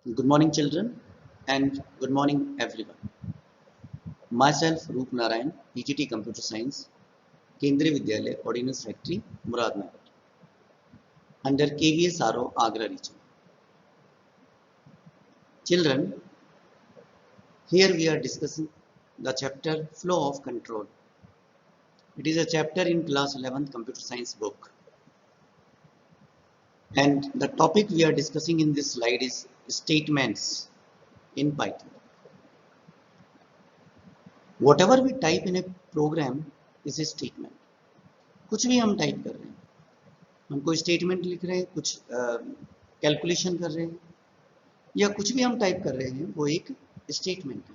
Good morning, children, and good morning, everyone. Myself, Roop Narayan, PGT Computer Science, Kendriya Vidyalaya, Ordnance Factory, Muradnagar, under KVSRO, Agra region. Children, here we are discussing the chapter Flow of Control. It is a chapter in class 11th Computer Science book. And the topic we are discussing in this slide is statements in Python. Whatever we type in a program is a statement. कुछ भी हम type कर रहे हैं, हम कोई statement लिख रहे हैं, कुछ कैलकुलेशन कर रहे हैं, या कुछ भी हम टाइप कर रहे हैं, वो एक स्टेटमेंट है.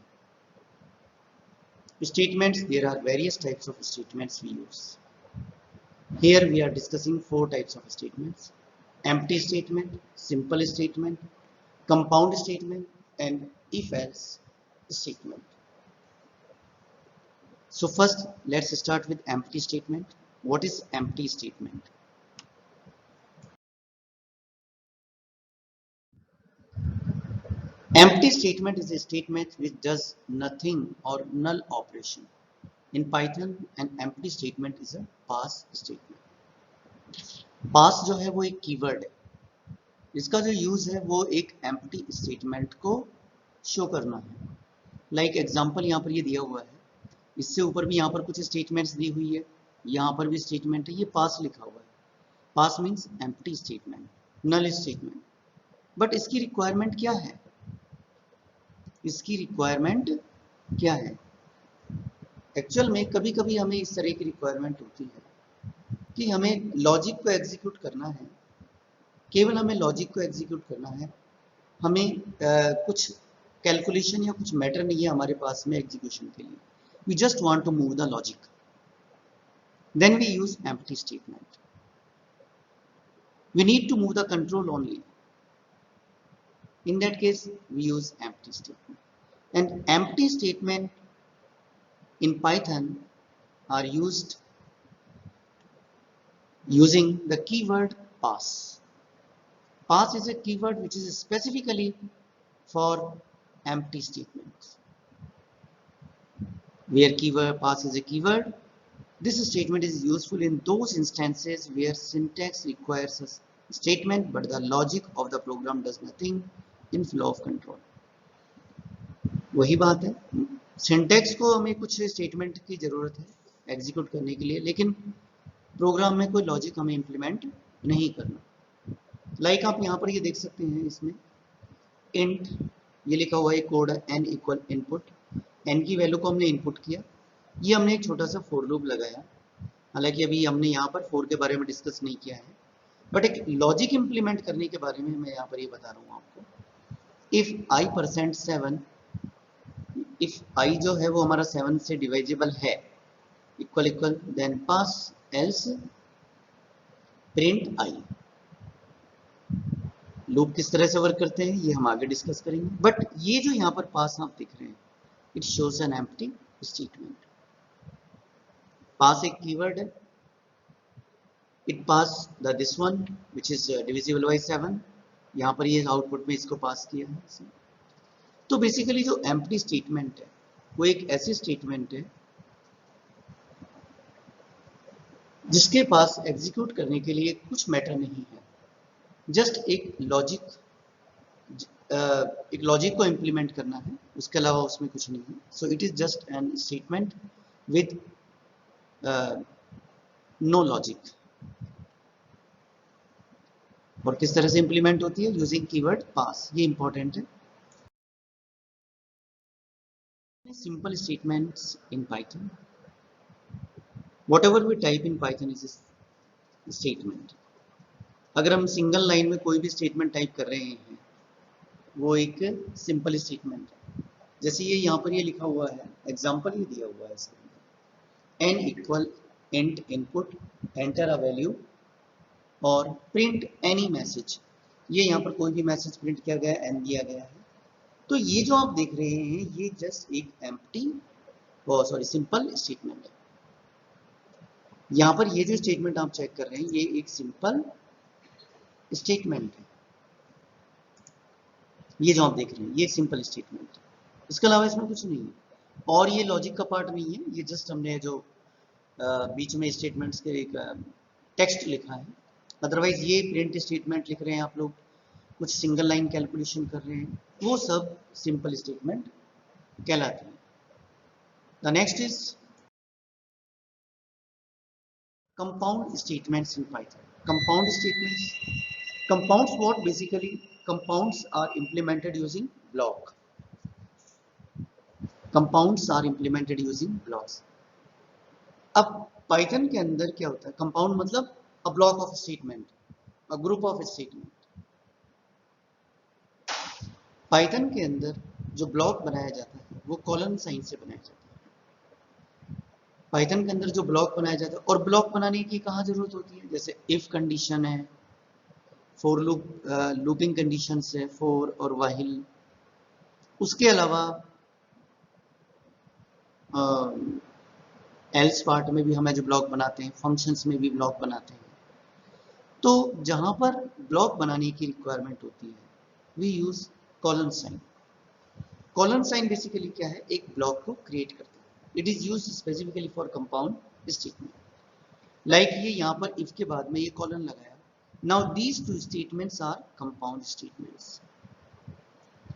Statements, there are various types of statements we use. Here we are discussing 4 types of statements: empty statement, simple statement, compound statement, and if-else statement. So first, let's start with empty statement. What is empty statement? Empty statement is a statement which does nothing or null operation. In Python, an empty statement is a pass statement. Pass जो है वो एक keyword है, इसका जो use है वो एक empty statement को शो करना है. लाइक एग्जाम्पल यहाँ पर ये दिया हुआ है, इससे ऊपर भी यहाँ पर कुछ स्टेटमेंट्स दी हुई है, यहाँ पर भी स्टेटमेंट है, ये पास लिखा हुआ है. Pass means empty statement, null statement. But इसकी रिक्वायरमेंट क्या है? इसकी रिक्वायरमेंट क्या है? एक्चुअल में कभी कभी हमें इस तरह की रिक्वायरमेंट होती है कि हमें लॉजिक को एग्जीक्यूट करना है, केवल हमें लॉजिक को एग्जीक्यूट करना है, हमें कुछ कैलकुलेशन या कुछ मैटर नहीं है हमारे पास में एग्जीक्यूशन के लिए. We just want to move the logic, then we use empty statement. We need to move the control only. In that case, we use empty statement. And empty statement in Python are used using the keyword pass. Pass is a keyword which is specifically for empty statements. Where keyword pass is a keyword, this statement is useful in those instances where syntax requires a statement but the logic of the program does nothing in flow of control. वही बात है, syntax को हमें कुछ statement की जरूरत है execute करने के लिए, लेकिन प्रोग्राम में कोई लॉजिक हमें इंप्लीमेंट नहीं करना. लाइक आप यहाँ पर ये देख सकते हैं, इसमें इंट ये लिखा हुआ है, कोड है n इक्वल इनपुट. n की वैल्यू को हमने इनपुट किया, ये हमने एक छोटा सा फॉर लूप लगाया. हालांकि अभी हमने यहाँ पर फॉर के बारे में डिस्कस नहीं किया है, बट एक लॉजिक इंप्लीमेंट करने के बारे में मैं यहाँ पर ये बता रहा हूँ आपको. if i%7, if i जो है वो हमारा 7 से डिवाइजेबल है, equal equal, then pass else print i. Loop किस तरह से वर्क करते हैं ये हम आगे डिस्कस करेंगे, बट ये जो यहाँ पर पास आप दिख रहे हैं, it shows an empty statement. Pass एक कीवर्ड है. It pass the this one which is divisible by 7. यहाँ पर ये आउटपुट में इसको पास किया है. तो बेसिकली जो एम्प्टी स्टेटमेंट है वो एक ऐसी स्टेटमेंट है जिसके पास एग्जीक्यूट करने के लिए कुछ मैटर नहीं है, जस्ट एक लॉजिक को इंप्लीमेंट करना है, उसके अलावा उसमें कुछ नहीं है. So it is just an statement with no logic. और किस तरह से इंप्लीमेंट होती है? Using keyword pass. ये इंपॉर्टेंट है. Simple statements in Python. Whatever we type in Python is a statement. अगर हम सिंगल लाइन में कोई भी स्टेटमेंट टाइप कर रहे हैं, वो एक सिंपल स्टेटमेंट है. जैसे ये यहाँ पर ये लिखा हुआ है, एग्जाम्पल ये दिया हुआ है इसमें, n equal int input enter a value और प्रिंट एनी मैसेज. ये यहाँ पर कोई भी मैसेज प्रिंट किया गया है, n दिया गया है. तो ये जो आप देख रहे हैं ये जस्ट एक एम्प्टी सिंपल स्टेटमेंट है. यहाँ पर ये जो स्टेटमेंट आप चेक कर रहे हैं ये एक सिंपल स्टेटमेंट है. ये जो आप देख रहे हैं ये सिंपल स्टेटमेंट, इसके अलावा इसमें कुछ नहीं है और ये लॉजिक का पार्ट नहीं है, ये जस्ट हमने जो बीच में स्टेटमेंट्स के एक टेक्स्ट लिखा है। अदरवाइज ये प्रिंट स्टेटमेंट लिख रहे हैं आप लोग, कुछ सिंगल लाइन कैलकुलेशन कर रहे हैं, वो सब सिंपल स्टेटमेंट कहलाते हैं। The next is compound statements in Python. Compound statements. Compounds what basically? Compounds are implemented using block. Compounds are implemented using blocks. अब Python के अंदर क्या होता है? Compound मतलब a block of statement, a group of statement. Python के अंदर जो ब्लॉक बनाया जाता है वो कॉलन साइन से बनाया जाता है। पाइथन के अंदर जो ब्लॉक बनाया जाता है, और ब्लॉक बनाने की कहाँ जरूरत होती है? जैसे इफ कंडीशन है, फॉर लूप, लूपिंग कंडीशन है, फॉर और व्हाइल। उसके अलावा एल्स पार्ट में भी हम जो ब्लॉक बनाते हैं, फंक्शंस में भी ब्लॉक बनाते हैं। तो जहां पर ब्लॉक बनाने की रिक्वायरमेंट होती है we use colon sign. Colon sign basically क्या है? एक ब्लॉक को क्रिएट करता है। It is use specifically for compound statement. Like ये यहाँ पर इफ के बाद में ये कॉलन लगाया। Now these two statements are compound statements.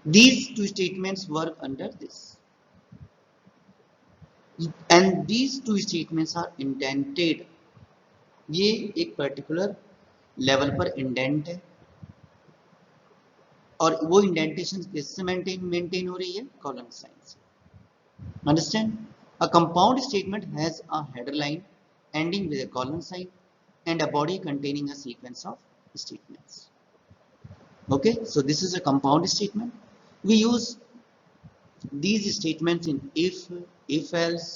These two statements work under this and these two statements are indented. ये एक पर्टिकुलर लेवल पर इंडेंट है और वो इंडेंटेशन किससे मेंटेन हो रही है? कॉलन साइन से। Understand? A compound statement has a header line ending with a colon sign and a body containing a sequence of statements. Okay, so this is a compound statement. We use these statements in if else,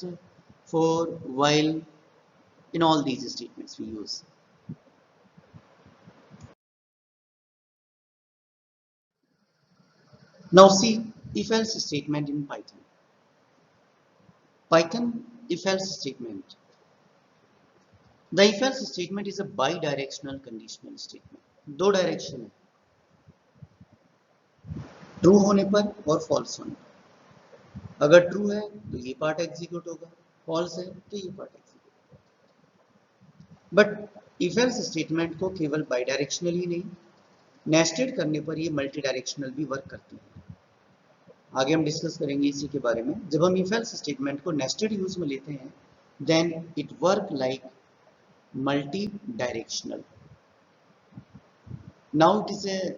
for, while, in all these statements we use. Now see if else statement in Python. Python if else statement. The if else statement is a bidirectional conditional statement. दो direction है, true होने पर और false होने पर। अगर true है तो ये पार्ट एग्जीक्यूट होगा, फॉल्स है तो ये पार्ट एग्जीक्यूट होगा। बट इफ एल्स स्टेटमेंट को केवल बाइडायरेक्शनल ही नहीं, नेस्टेड करने पर ये मल्टी डायरेक्शनल भी वर्क करती है। आगे हम डिस्कस करेंगे इसी के बारे में। जब हम इफ एल्स स्टेटमेंट को नेस्टेड यूज में लेते हैं then it work like multi directional. Now it is a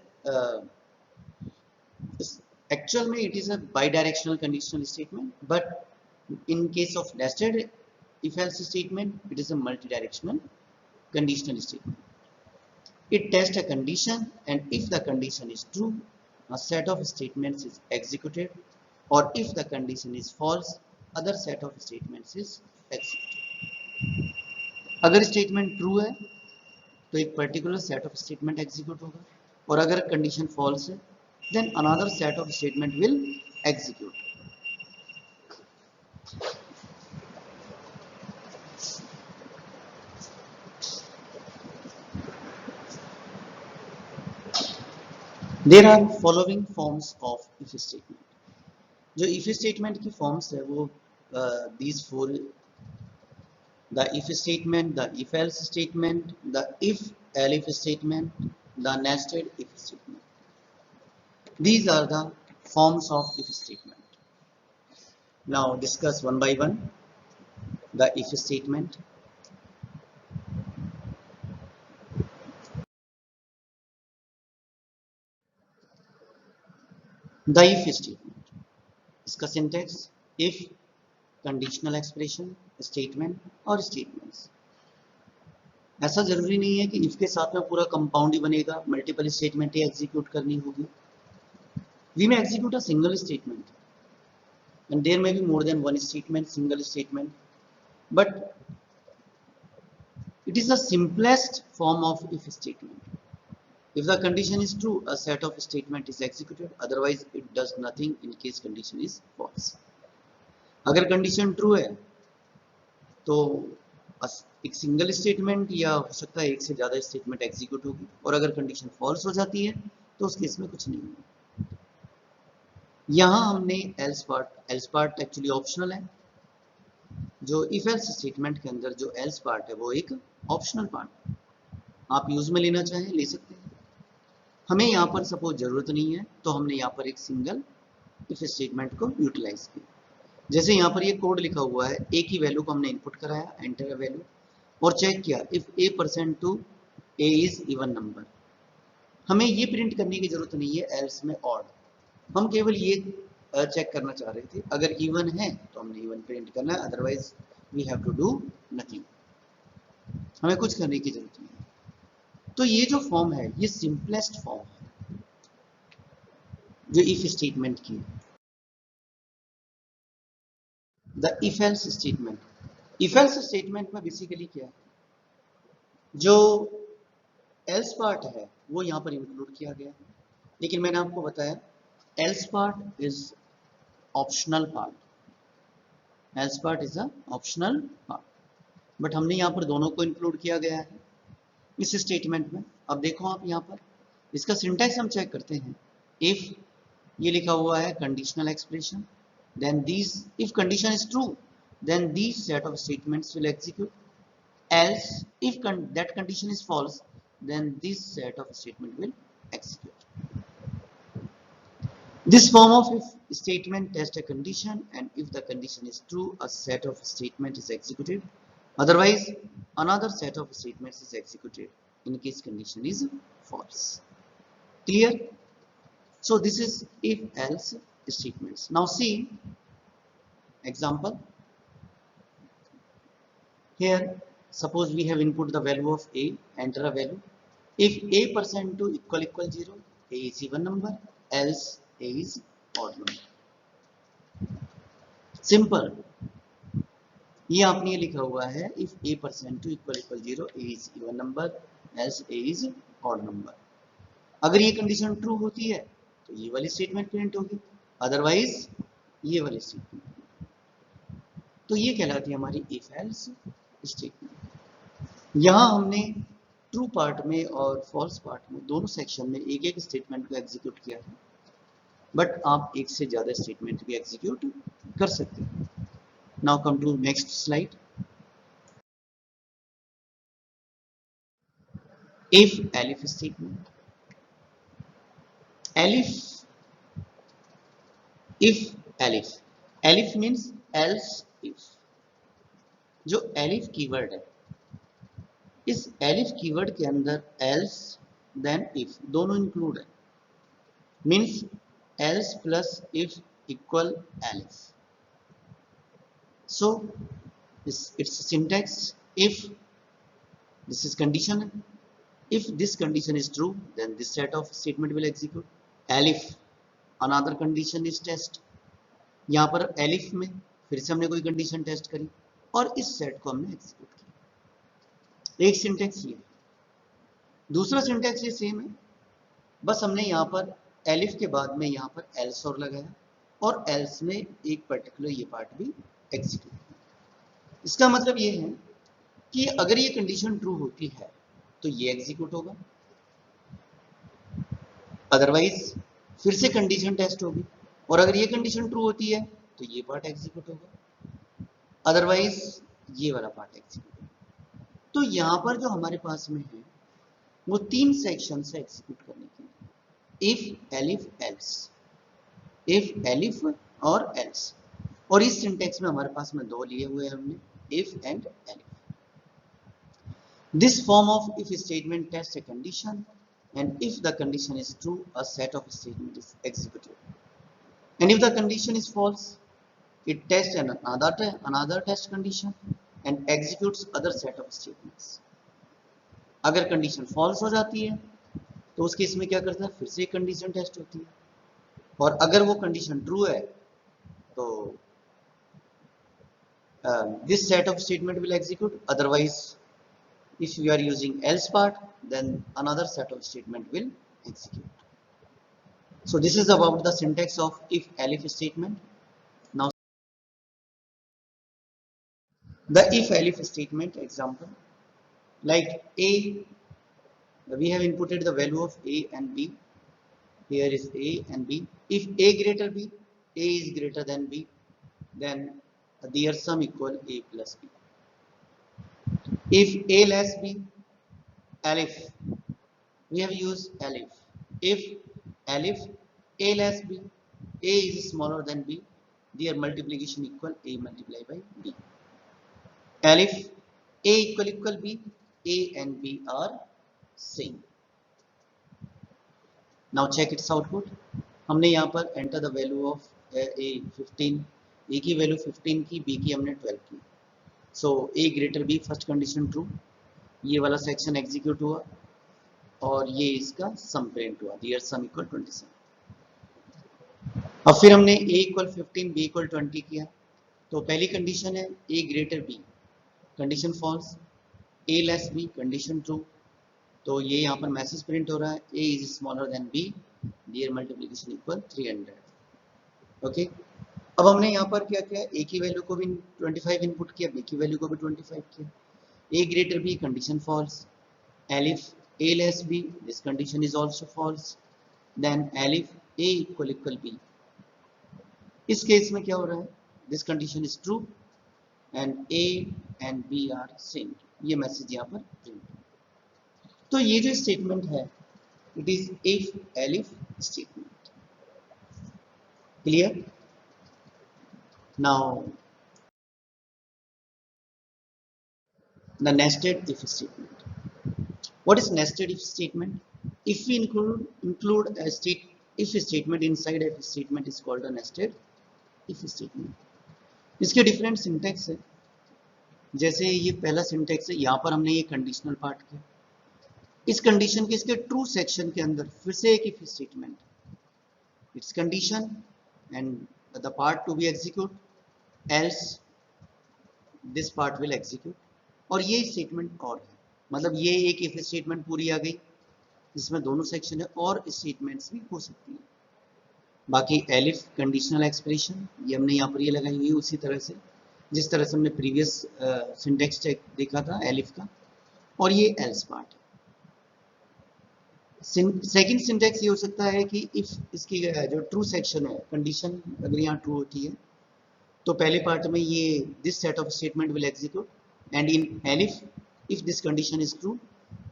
actual में it is a bidirectional conditional statement, but in case of nested if else statement it is a multidirectional conditional statement. It tests a condition and if the condition is true a set of statements is executed, or if the condition is false other set of statements is executed. अगर statement true है तो एक particular set of statement execute होगा, और अगर condition false है then another set of statement will execute. There are following forms of if statement. जो if statement की forms है वो these four: the if statement, the if else statement, the if elif statement, the nested if statement. These are the forms of if statement. Now discuss one by one the if statement. The if statement. इसका syntax if, conditional expression, statement और statements. ऐसा जरूरी नहीं है कि if के साथ में पूरा कंपाउंड ही बनेगा, मल्टीपल स्टेटमेंट ही एग्जीक्यूट करनी होगी। We may execute a single statement, and there may be more than one statement, single statement, but it is the simplest form of if statement. If the condition is true, a set of statement is executed, otherwise it does nothing in case condition is false. अगर condition true है तो एक single statement या हो सकता है एक से ज्यादा स्टेटमेंट एग्जीक्यूट होगी, और अगर कंडीशन फॉल्स हो जाती है तो उस केस में कुछ नहीं होगा। यहां हमने एल्स पार्ट एक्चुअली ऑप्शनल है। जो इफ एल्स स्टेटमेंट के अंदर जो एल्स पार्ट है वो एक ऑप्शनल पार्ट, आप यूज में लेना चाहें ले सकते हैं। हमें यहाँ पर सपोज जरूरत नहीं है तो हमने यहाँ पर एक सिंगल इफ स्टेटमेंट को यूटिलाइज किया। जैसे यहाँ पर ये कोड लिखा हुआ है, ए की वैल्यू को हमने इनपुट कराया, एंटर वैल्यू, और चेक किया if a percent two a is even number. हमें ये प्रिंट करने की जरूरत नहीं है एल्स में ऑड, हम केवल ये चेक करना चाह रहे थे अगर इवन है तो हमने इवन प्रिंट करना है, otherwise we have to do nothing, हमें कुछ करने की जरूरत नहीं है। तो ये जो फॉर्म है ये सिंपलेस्ट फॉर्म है जो इफ स्टेटमेंट की। The if else statement, if else statement में बेसिकली क्या है, जो एल्स पार्ट है वो यहाँ पर इंक्लूड किया गया है, लेकिन मैंने आपको बताया else part is optional part, else part is a optional part, but हमने यहाँ पर दोनों को इंक्लूड किया गया है इस स्टेटमेंट में। अब देखो आप यहाँ पर इसका सिंटैक्स हम चेक करते हैं। इफ ये लिखा हुआ है conditional expression, then these if condition is true then these set of statements will execute, else if that condition is false then this set of statement will execute. This form of if statement tests a condition, and if the condition is true a set of statement is executed, otherwise another set of statements is executed in case condition is false. Clear? So this is if else statements. Now see example. Here suppose we have input the value of a, enter a value. If a percent to equal 0, a is even number, else a is odd number. Simple. ये आपने लिखा हुआ है if a percent to equal 0, a is even number, else a is odd number. अगर ये condition true होती है तो ये वाली स्टेटमेंट प्रिंट होगी, अदरवाइज ये वाली स्टेटमेंट। तो ये कहलाती है हमारी इफ एल्स स्टेटमेंट। यहां हमने ट्रू पार्ट में और फॉल्स पार्ट में दोनों सेक्शन में एक एक स्टेटमेंट को एग्जीक्यूट किया है, बट आप एक से ज्यादा स्टेटमेंट भी एग्जीक्यूट कर सकते हैं। Now come to next slide. If elif statement, elif, if elif, elif means else if. जो एलिफ कीवर्ड है, इस एलिफ कीवर्ड के अंदर एल्स देन इफ दोनों इंक्लूड है, means else plus if equal elif. So its syntax if, this is condition, if this condition is true then this set of statement will execute, elif another condition is test, यहाँ पर elif में फिर से हमने कोई condition test करी और इस सेट को हमने एग्जीक्यूट किया। एक सिंटेक्स ये, दूसरा सिंटेक्स ये सेम है, बस हमने यहाँ पर एलिफ के बाद में यहाँ पर एल्स और लगाया और एल्स में एक पर्टिकुलर ये पार्ट भी एग्जीक्यूट किया। इसका मतलब ये है कि अगर ये कंडीशन ट्रू होती है तो ये एग्जीक्यूट होगा, अदरवाइज फिर से कंडीशन टेस्ट होगी, और अगर ये कंडीशन ट्रू होती है तो ये पार्ट एग्जीक्यूट होगा, अदरवाइज ये वाला पार्ट एग्जीक्यूट होगा। तो यहां पर जो हमारे पास में है वो तीन सेक्शन से एग्जीक्यूट करने के लिए, if elif else, if elif और एल्स, और इस सिंटेक्स में हमारे पास में दो लिए हुए हैं हमने, if and elif. This form of if statement tests a condition, and if the condition is true, a set of statement is executed. And if the condition is false, it tests another test condition and executes other set of statements. अगर condition false हो जाती है तो उस case में क्या करता है, फिर से कंडीशन टेस्ट होती है, और अगर वो कंडीशन ट्रू है तो this set of statement will execute, otherwise if you are using else part then another set of statement will execute. So this is about the syntax of if elif statement. Now the if elif statement example, like a, we have inputted the value of a and b, here is a and b. If a greater b A is greater than B, then their sum equal A plus B. If A less B, alif, we have used alif. If alif A less B, A is smaller than B, their multiplication equal A multiplied by B. Alif A equal B, A and B are same. Now check its output. हमने यहाँ पर enter the value of A 15, A की value 15 की, B की हमने 12 की. So A greater B first condition true, ये वाला सेक्शन एग्जीक्यूट हुआ और ये इसका सम प्रिंट हुआ, दियर सम इक्वल 27. अब फिर हमने A इक्वल 15, B इक्वल 20 किया. तो पहली कंडीशन है A greater B, condition false. A less B, condition true. तो ये यहाँ पर मैसेज प्रिंट हो रहा है, A is smaller than B, there multiplication equal 300. Okay, अब हमने यहाँ पर क्या किया, A की वैल्यू को भी 25 इनपुट किया, B की वैल्यू को भी 25 किया. A greater B, condition false. Alif A less B, this condition is also false. Then alif A equal B. इस केस में क्या हो रहा है, this condition is true and A and B are same. ये मैसेज यहाँ पर print. तो ये जो स्टेटमेंट है, it is if elif statement. Clear? Now the nested if statement. What is nested if statement? If we include a if statement inside if statement is called a nested if statement. इसके different syntax है. जैसे ये पहला syntax है, यहाँ पर हमने ये कंडीशनल पार्ट किया. इस कंडीशन के इसके ट्रू सेक्शन के अंदर फिर से एक if statement, its condition and the part to be execute, else this part will execute. और ये स्टेटमेंट और है, मतलब ये एक इफ स्टेटमेंट पूरी आ गई जिसमें दोनों सेक्शन है, और स्टेटमेंट्स भी हो सकती है. बाकी एलिफ कंडीशनल एक्सप्रेशन, ये हमने यहाँ पर ये लगाई हुई उसी तरह से जिस तरह से हमने प्रीवियस सिंटेक्स देखा था एलिफ का. और ये एल्स पार्ट है. सेकंड सिंटेक्स ये हो सकता है कि इफ इसकी जो ट्रू सेक्शन है, कंडीशन अगर यहाँ ट्रू होती है तो पहले पार्ट में ये this set of statement will execute, and in elif if this condition is true,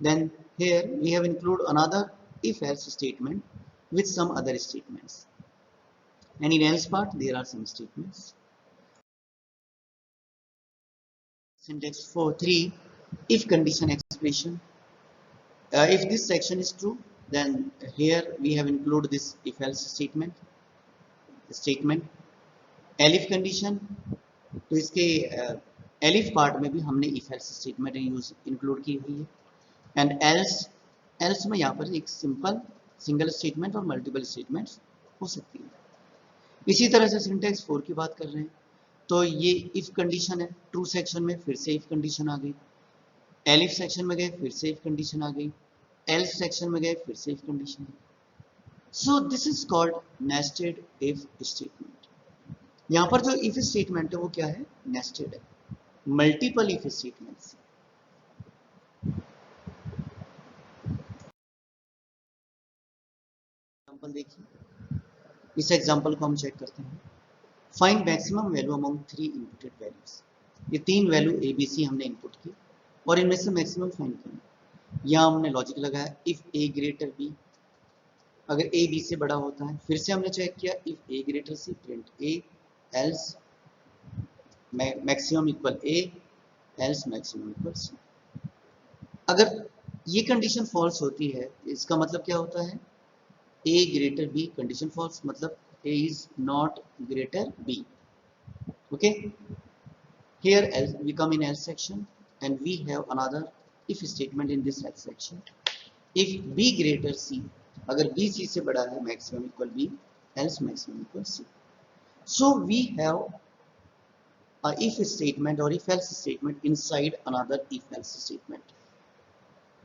then here we have include another if else statement with some other statements, and in else part there are some statements. Syntax for 3 if condition expression, if this section is true, then here we have include this if else statement. elif condition, तो इसके elif part में भी हमने if else statement use include की हुई है. And else में यहाँ पर एक सिंपल सिंगल स्टेटमेंट और मल्टीपल स्टेटमेंट्स हो सकती है. इसी तरह से सिंटेक्स 4 की बात कर रहे हैं, तो ये इफ कंडीशन है, ट्रू सेक्शन में फिर से इफ कंडीशन आ गई, एलिफ सेक्शन में गए फिर से इफ कंडीशन आ गई, एल्स सेक्शन में गए फिर से if condition. So this is called nested if statement. यहाँ पर जो इफ स्टेटमेंट है वो क्या है, नेस्टेड है, मल्टीपल इफ स्टेटमेंट्स. एग्जांपल देखिए, इस एग्जांपल को हम चेक करते हैं. Find maximum value among 3 inputted values. ये 3 वैल्यू ए बी सी हमने इनपुट की और इनमें से मैक्सिमम फाइंड करना. यहाँ हमने लॉजिक लगाया इफ ए ग्रेटर बी, अगर ए बी से बड़ा होता है. फिर से हमने चेक किया if a greater c print a, else maximum equal a, else maximum equal c. अगर ये कंडीशन फॉल्स होती है, इसका मतलब क्या होता है, A greater B, condition false मतलब A is not greater B. Okay, here else we come in else section and we have another if statement in this else section. if b greater c, अगर b c से बड़ा है, maximum equal b, else maximum equal c. so we have a if statement or if else statement inside another if else statement.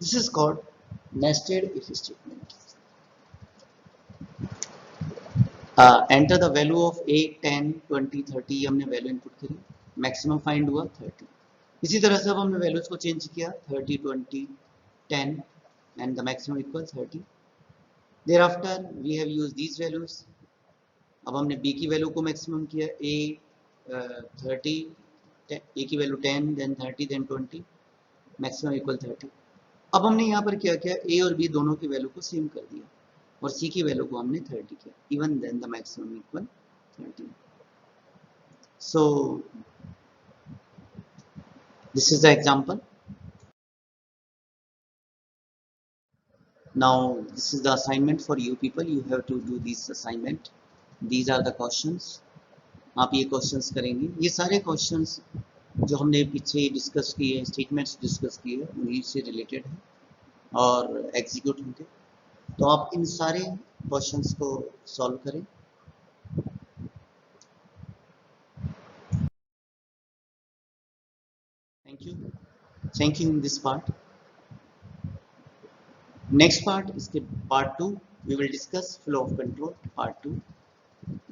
This is called nested if statement. Enter the value of 8, 10, 20, 30, हमने value input करी, maximum find हुआ 30. इसी तरह से अब हमने values को change किया 30, 20, 10 and the maximum equals 30. thereafter we have used these values अब हमने बी की वैल्यू को मैक्सिमम किया, ए 30, ए की value 10, then 30, then 20, maximum equal 30। अब हमने यहाँ पर क्या किया, ए और बी दोनों की वैल्यू को सेम कर दिया और सी की वैल्यू को हमने 30 किया, even then the maximum equal 30। So this is the example. Now this is the assignment for you people. You have to do this assignment. These are the questions. आप ये क्वेश्चंस करेंगे। ये सारे क्वेश्चंस जो हमने पीछे डिस्कस किए, statements discuss किए, उन्हीं से रिलेटेड है और एग्जीक्यूट होंगे। तो आप इन सारे क्वेश्चंस को सॉल्व करें। Thank you in this part. Next part, इसके part 2 we will discuss flow of control part 2,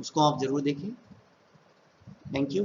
उसको आप जरूर देखें। Thank you.